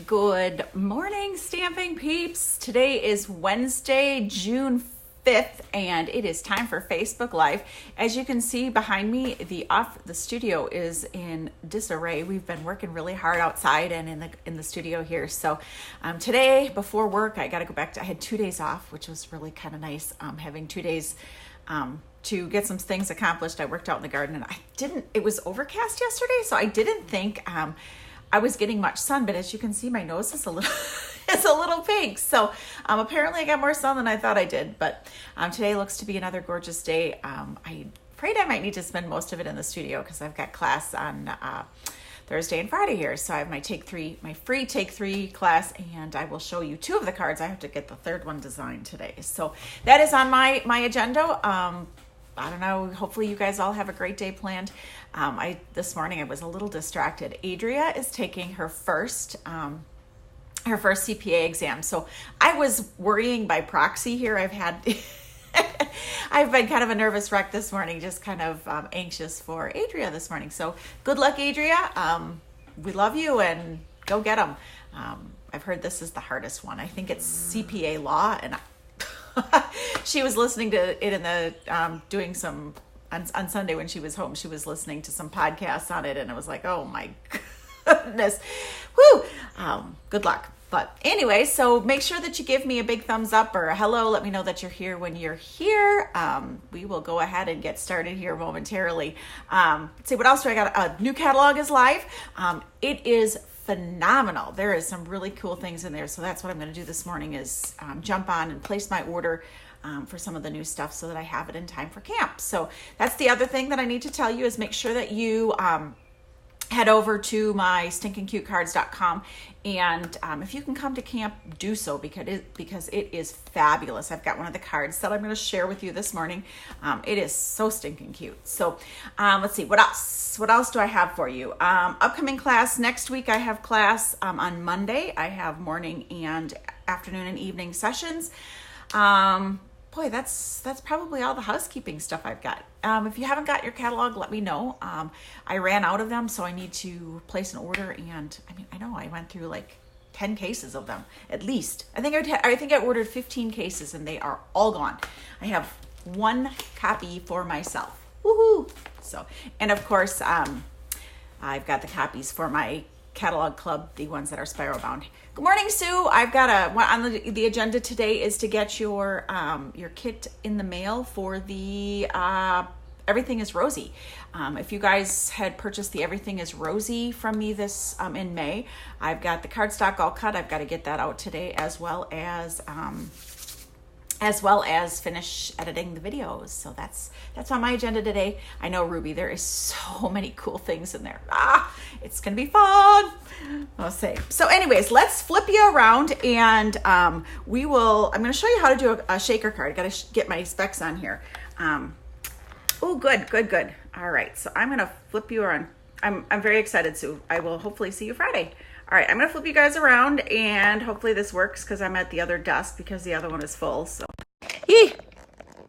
Good morning, stamping peeps. Today is Wednesday, June 5th, and it is time for Facebook Live. As you can see behind me, the studio is in disarray. We've been working really hard outside and in the studio here. So today, before work, I got to go back. I had 2 days off, which was really kind of nice. Having 2 days to get some things accomplished. I worked out in the garden, and it was overcast yesterday, so I didn't think I was getting much sun, but as you can see, my nose is a little pink. So apparently I got more sun than I thought I did, but today looks to be another gorgeous day. I'm afraid I might need to spend most of it in the studio because I've got class on Thursday and Friday here. So I have my free Take 3 class, and I will show you 2 of the cards. I have to get the third one designed today. So that is on my agenda. I don't know. Hopefully you guys all have a great day planned. This morning I was a little distracted. Adria is taking her first CPA exam. So I was worrying by proxy here. I've been kind of a nervous wreck this morning, just kind of anxious for Adria this morning. So good luck, Adria. We love you and go get them. I've heard this is the hardest one. I think it's CPA law, and she was listening to it in the doing some on Sunday when she was home. She was listening to some podcasts on it, and it was like, oh my goodness, whoo! Good luck. But anyway, so make sure that you give me a big thumbs up or a hello. Let me know that you're here when you're here. We will go ahead and get started here momentarily. Let's see, what else do I got? A new catalog is live. It is phenomenal. There is some really cool things in there. So that's what I'm going to do this morning is jump on and place my order for some of the new stuff so that I have it in time for camp. So that's the other thing that I need to tell you is make sure that you head over to my stinkincutecards.com, and if you can come to camp, do so because it is fabulous. I've got one of the cards that I'm going to share with you this morning. It is so stinking cute. So let's see, what else do I have for you? Upcoming class next week. I have class on Monday. I have morning and afternoon and evening sessions. Boy, that's probably all the housekeeping stuff I've got. If you haven't got your catalog, let me know. I ran out of them, so I need to place an order. And I know I went through like 10 cases of them at least. I think I ordered 15 cases, and they are all gone. I have 1 copy for myself. Woohoo! So, and of course, I've got the copies for my catalog club, the ones that are spiral bound. Good morning, Sue. I've got on the agenda today is to get your kit in the mail for the Everything is Rosy. If you guys had purchased the Everything is Rosy from me this in May, I've got the cardstock all cut. I've got to get that out today, as well as finish editing the videos. So that's on my agenda today. I know, Ruby, there is so many cool things in there. It's gonna be fun. I'll say. So anyways, let's flip you around, and I'm gonna show you how to do a shaker card. I gotta get my specs on here. Oh, good. All right, so I'm gonna flip you around. I'm very excited, Sue. I will hopefully see you Friday. All right, I'm gonna flip you guys around, and hopefully this works because I'm at the other desk because the other one is full. So,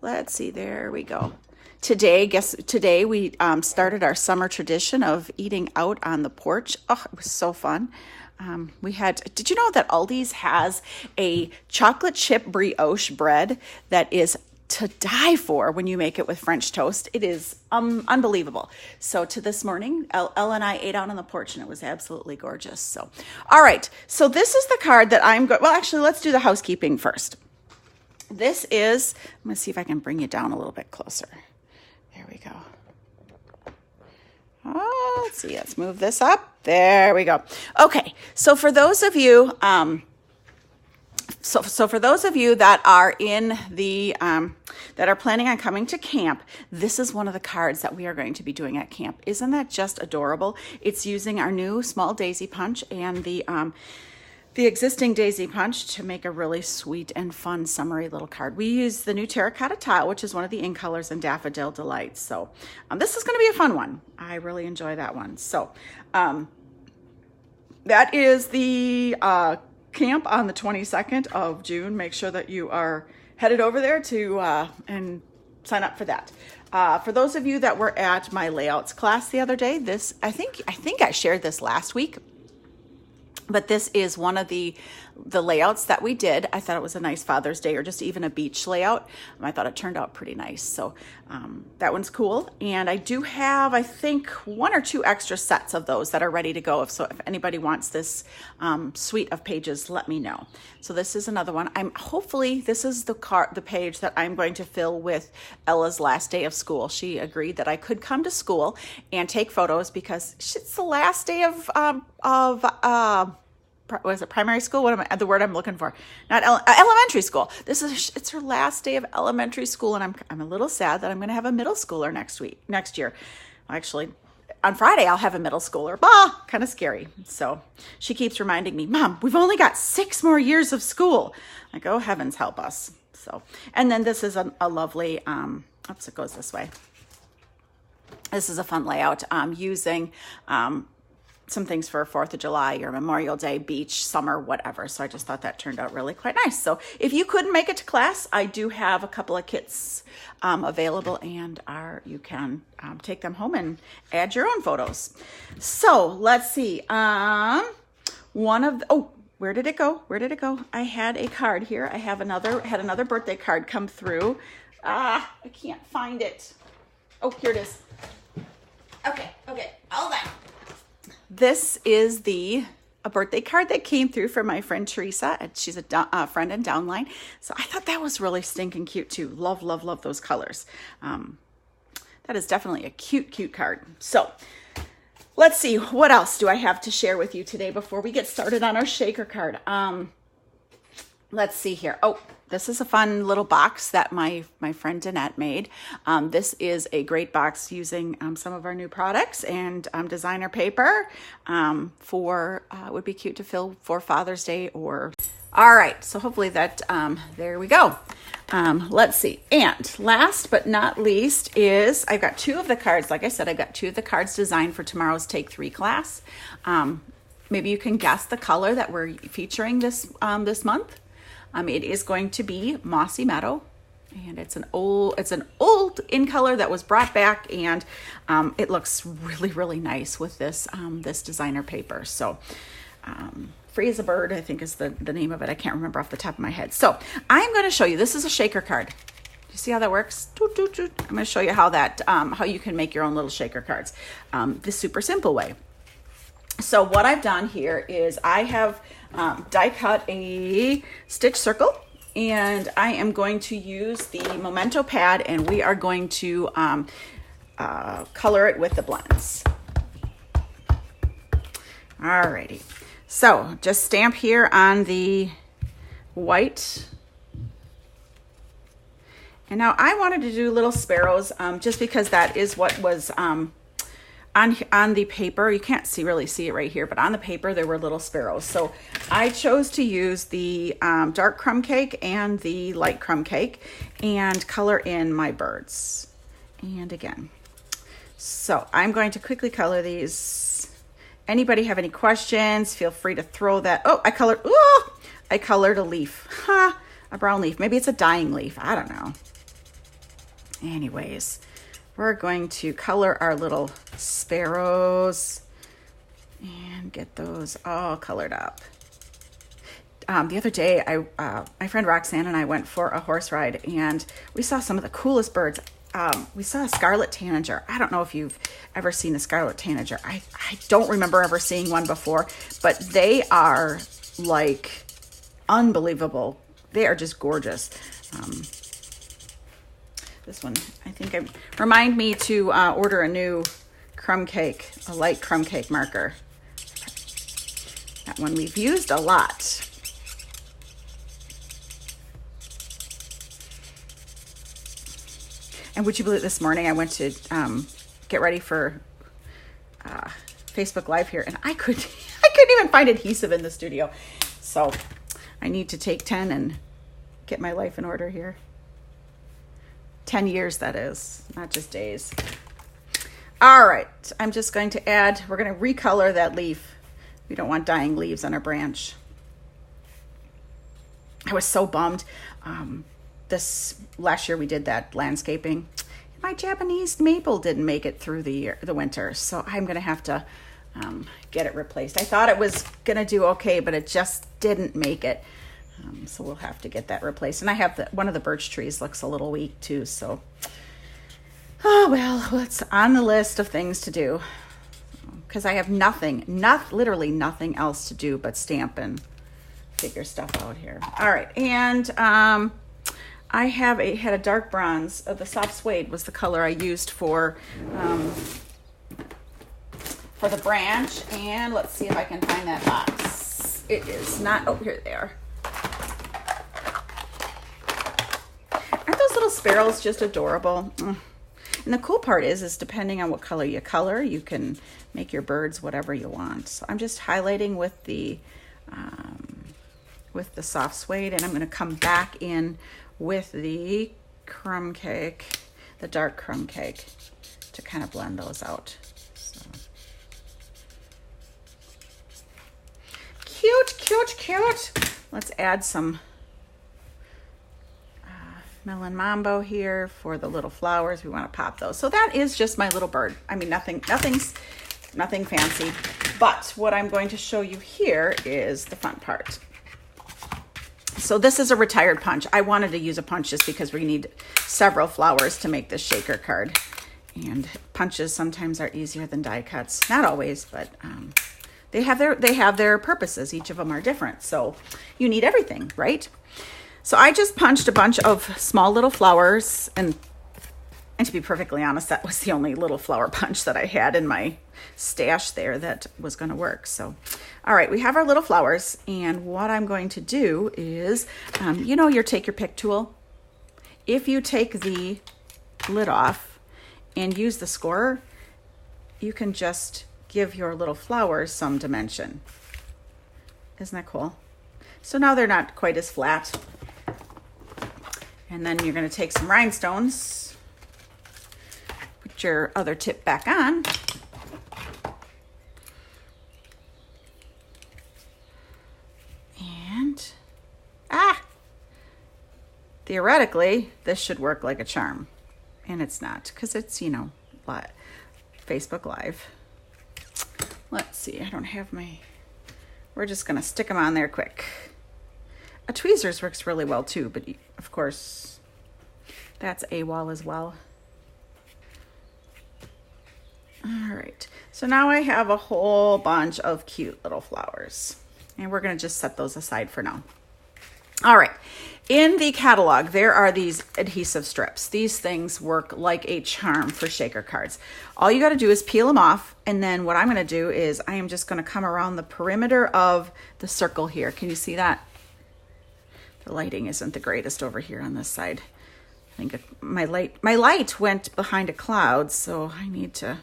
let's see. There we go. Today we started our summer tradition of eating out on the porch. Oh, it was so fun. Did you know that Aldi's has a chocolate chip brioche bread that is to die for when you make it with French toast? It is unbelievable. So this morning, Elle and I ate out on the porch, and it was absolutely gorgeous. So, all right. So this is the card that well, actually, let's do the housekeeping first. I'm going to see if I can bring you down a little bit closer. There we go. Oh, let's see. Let's move this up. There we go. Okay. So for those of you, for those of you that are in the that are planning on coming to camp, this is one of the cards that we are going to be doing at camp. Isn't that just adorable? It's using our new small daisy punch and the existing daisy punch to make a really sweet and fun summery little card. We use the new terracotta tile, which is one of the in colors, and Daffodil Delights. So this is going to be a fun one. I really enjoy that one. So that is the camp on the 22nd of June. Make sure that you are headed over there to and sign up for that. For those of you that were at my layouts class the other day, I think I shared this last week. But this is one of the layouts that we did. I thought it was a nice Father's Day or just even a beach layout. I thought it turned out pretty nice. So that one's cool. And I do have, I think, 1 or 2 extra sets of those that are ready to go. If anybody wants this suite of pages, let me know. So this is another one. Hopefully this is the page that I'm going to fill with Ella's last day of school. She agreed that I could come to school and take photos because it's the last day of was it primary school? What am I, the word I'm looking for? Not elementary school. It's her last day of elementary school, and I'm a little sad that I'm going to have a middle schooler next year. Actually, on Friday I'll have a middle schooler. Kind of scary. So she keeps reminding me, Mom, we've only got 6 more years of school. I go, heavens help us. So, and then this is a lovely. Oops, it goes this way. This is a fun layout. Using some things for 4th of July or Memorial Day, beach, summer, whatever. So I just thought that turned out really quite nice. So if you couldn't make it to class, I do have a couple of kits available, and you can take them home and add your own photos. So let's see. Where did it go? I had a card here. I had another birthday card come through. I can't find it. Oh, here it is. Okay, hold on. This is a birthday card that came through from my friend Teresa. She's a friend in Downline. So I thought that was really stinking cute too. Love those colors. That is definitely a cute card. So let's see, what else do I have to share with you today before we get started on our shaker card? Let's see here. Oh, this is a fun little box that my friend Danette made. This is a great box using some of our new products and designer paper would be cute to fill for Father's Day or... All right, so hopefully that, there we go. Let's see. And last but not least is I've got 2 of the cards. Like I said, I've got 2 of the cards designed for tomorrow's Take 3 class. Maybe you can guess the color that we're featuring this month. It is going to be Mossy Meadow, and it's an old in color that was brought back, and it looks really nice with this this designer paper. So Free as a Bird, I think is the name of it. I can't remember off the top of my head. So I'm going to show you. This is a shaker card. You see how that works? I'm going to show you how you can make your own little shaker cards the super simple way. So what I've done here is I have die cut a stitch circle, and I am going to use the Memento pad, and we are going to color it with the blends. Alrighty, so just stamp here on the white. And now I wanted to do little sparrows just because that is what was on the paper. You can't really see it right here, but on the paper there were little sparrows. So I chose to use the dark crumb cake and the light crumb cake and color in my birds. And again, so I'm going to quickly color these. Anybody have any questions? Feel free to throw that. Oh, I colored a leaf. A brown leaf. Maybe it's a dying leaf. I don't know. Anyways, we're going to color our little sparrows and get those all colored up. The other day, my friend Roxanne and I went for a horse ride, and we saw some of the coolest birds. We saw a scarlet tanager. I don't know if you've ever seen a scarlet tanager. I don't remember ever seeing one before, but they are like unbelievable. They are just gorgeous. This one, I think, remind me to order a new crumb cake, a light crumb cake marker. That one we've used a lot. And would you believe this morning I went to get ready for Facebook Live here, and I couldn't even find adhesive in the studio. So I need to take 10 and get my life in order here. 10 years, that is, not just days. All right, I'm just going to we're going to recolor that leaf. We don't want dying leaves on our branch. I was so bummed. This last year we did that landscaping. My Japanese maple didn't make it through the winter, so I'm going to have to get it replaced. I thought it was gonna do okay, but it just didn't make it. So we'll have to get that replaced. And I have one of the birch trees looks a little weak too, so oh well, it's on the list of things to do because I have literally nothing else to do but stamp and figure stuff out here. All right, and I had a dark bronze. The soft suede was the color I used for the branch, and let's see if I can find that box. It is not, oh, here they are. Aren't those little sparrows just adorable? And the cool part is depending on what color you color, you can make your birds whatever you want. So I'm just highlighting with the soft suede, and I'm going to come back in with the crumb cake, the dark crumb cake, to kind of blend those out. So. Cute, cute, cute. Let's add some melon mambo here for the little flowers. We want to pop those. So that is just my little bird. I mean, nothing fancy. But what I'm going to show you here is the fun part. So this is a retired punch. I wanted to use a punch just because we need several flowers to make this shaker card. And punches sometimes are easier than die cuts. Not always, but they have their purposes. Each of them are different. So you need everything, right? So I just punched a bunch of small little flowers, and to be perfectly honest, that was the only little flower punch that I had in my stash there that was going to work. So, all right, we have our little flowers, and what I'm going to do is, your take your pick tool. If you take the lid off and use the scorer, you can just give your little flowers some dimension. Isn't that cool? So now they're not quite as flat. And then you're going to take some rhinestones, put your other tip back on, and theoretically this should work like a charm, and it's not because it's Facebook Live. Let's see, I don't have we're just going to stick them on there quick. A tweezers works really well too, but of course that's AWOL as well. All right, so now I have a whole bunch of cute little flowers, and we're gonna just set those aside for now. All right, in the catalog, there are these adhesive strips. These things work like a charm for shaker cards. All you gotta do is peel them off, and then what I'm gonna do is I am just gonna come around the perimeter of the circle here. Can you see that? The lighting isn't the greatest over here on this side. I think my light went behind a cloud, so I need to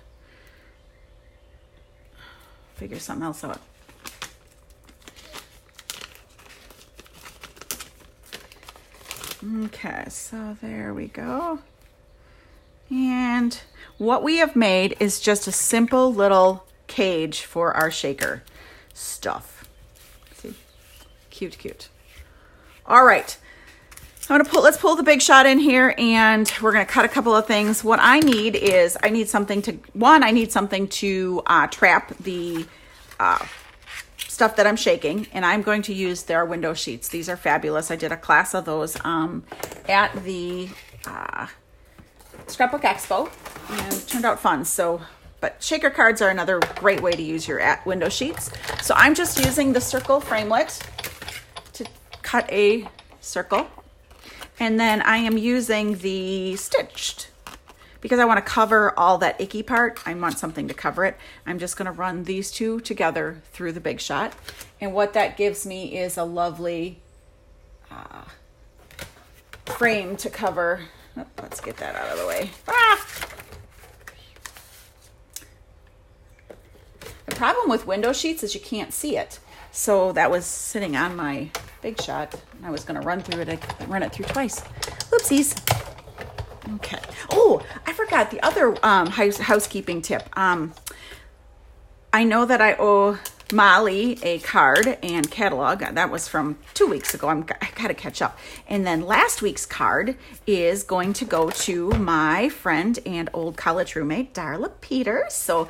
figure something else out. Okay, so there we go. And what we have made is just a simple little cage for our shaker stuff. See? Cute, cute. All right, let's pull the big shot in here, and we're gonna cut a couple of things. What I need is, I need something to trap the stuff that I'm shaking, and I'm going to use their window sheets. These are fabulous. I did a class of those at the Scrapbook Expo, and it turned out fun. But shaker cards are another great way to use your window sheets. So I'm just using the circle framelit to cut a circle, and then I am using the stitched because I want to cover all that icky part. I want something to cover it. I'm just going to run these two together through the big shot, and what that gives me is a lovely frame to cover. Oh, let's get that out of the way. The problem with window sheets is you can't see it. So that was sitting on my big shot, and I was going to run it through twice. Oopsies. Okay. Oh, I forgot the other housekeeping tip. I know that I owe Molly a card and catalog. That was from 2 weeks ago. I got to catch up. And then last week's card is going to go to my friend and old college roommate, Darla Peters. So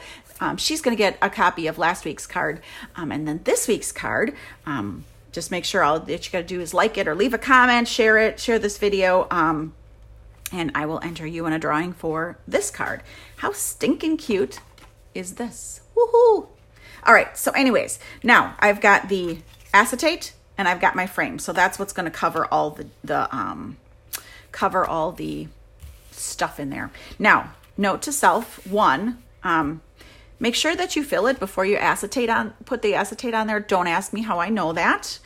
she's going to get a copy of last week's card. And then this week's card, just make sure all that you got to do is like it or leave a comment, share this video. And I will enter you in a drawing for this card. How stinking cute is this? Woohoo! All right, so anyways, now I've got the acetate and I've got my frame. So that's what's going to cover all the stuff in there. Now, note to self, one, make sure that you fill it before you put the acetate on there. Don't ask me how I know that,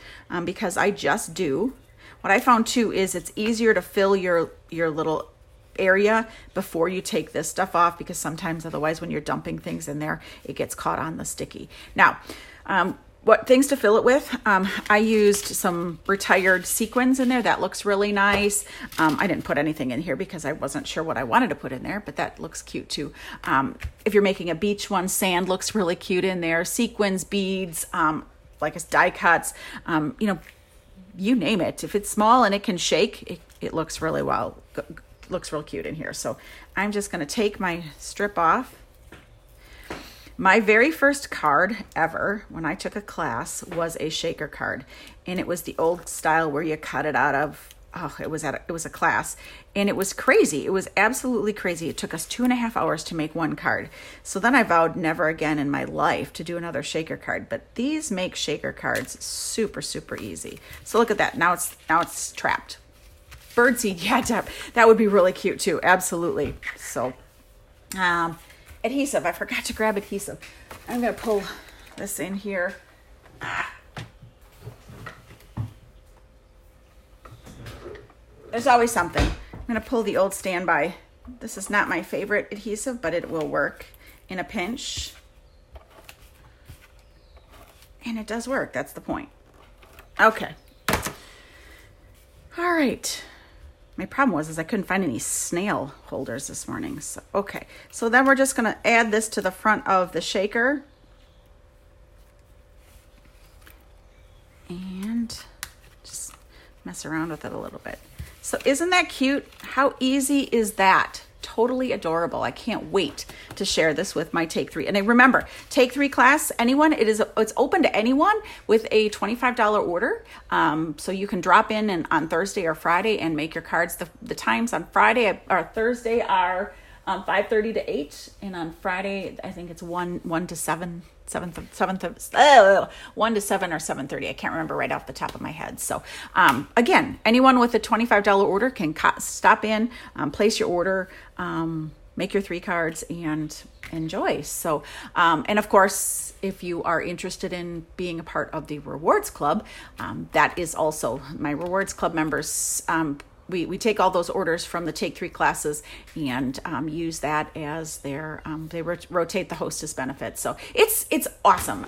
because I just do. What I found too is it's easier to fill your little area before you take this stuff off, because sometimes otherwise when you're dumping things in there, it gets caught on the sticky. Now, what things to fill it with? I used some retired sequins in there. That looks really nice. I didn't put anything in here because I wasn't sure what I wanted to put in there, but that looks cute too. If you're making a beach one, sand looks really cute in there. Sequins, beads, like it's die cuts, you name it. If it's small and it can shake, it looks really looks real cute in here. So I'm just going to take my strip off. My very first card ever when I took a class was a shaker card, and it was the old style where you cut it out of, it was a class, and it was crazy. It was absolutely crazy. It took us 2.5 hours to make one card. So then I vowed never again in my life to do another shaker card, but these make shaker cards super, super easy. So look at that. Now it's trapped. Birdseed, yeah, that would be really cute too. Absolutely. So, adhesive. I forgot to grab adhesive. I'm going to pull this in here. There's always something. I'm going to pull the old standby. This is not my favorite adhesive, but it will work in a pinch. And it does work. That's the point. Okay. All right. My problem was I couldn't find any snail holders this morning. So, okay. So then we're just going to add this to the front of the shaker. And just mess around with it a little bit. So isn't that cute? How easy is that? Totally adorable. I can't wait to share this with my Take 3. And I remember, Take 3 class, anyone, it's open to anyone with a $25 order. So you can drop in on Thursday or Friday and make your cards. The times on Friday or Thursday are 5:30 to 8, and on Friday I think it's 1 to 7, 1 to 7 or 7:30. I can't remember right off the top of my head. So again, anyone with a $25 order can stop in, place your order, make your 3 cards, and enjoy. So and of course, if you are interested in being a part of the Rewards Club, that is also my Rewards Club members. We take all those orders from the Take 3 classes and use that as their, they rotate the hostess benefits. So it's awesome.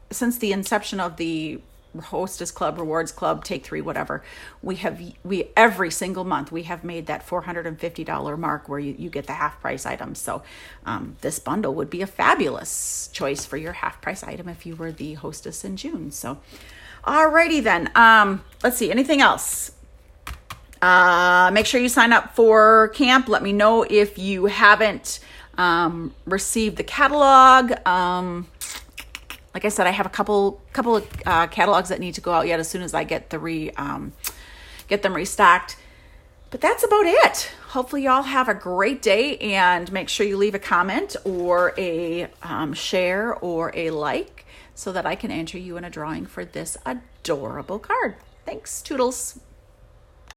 Since the inception of the Hostess Club, Rewards Club, Take 3, whatever, we every single month we have made that $450 mark where you get the half price items. So this bundle would be a fabulous choice for your half price item if you were the hostess in June. So alrighty then. Let's see, anything else? Make sure you sign up for camp. Let me know if you haven't received the catalog. Like I said, I have a couple of catalogs that need to go out yet as soon as I get get them restocked. But that's about it. Hopefully y'all have a great day, and make sure you leave a comment or a share or a like so that I can enter you in a drawing for this adorable card. Thanks, Toodles.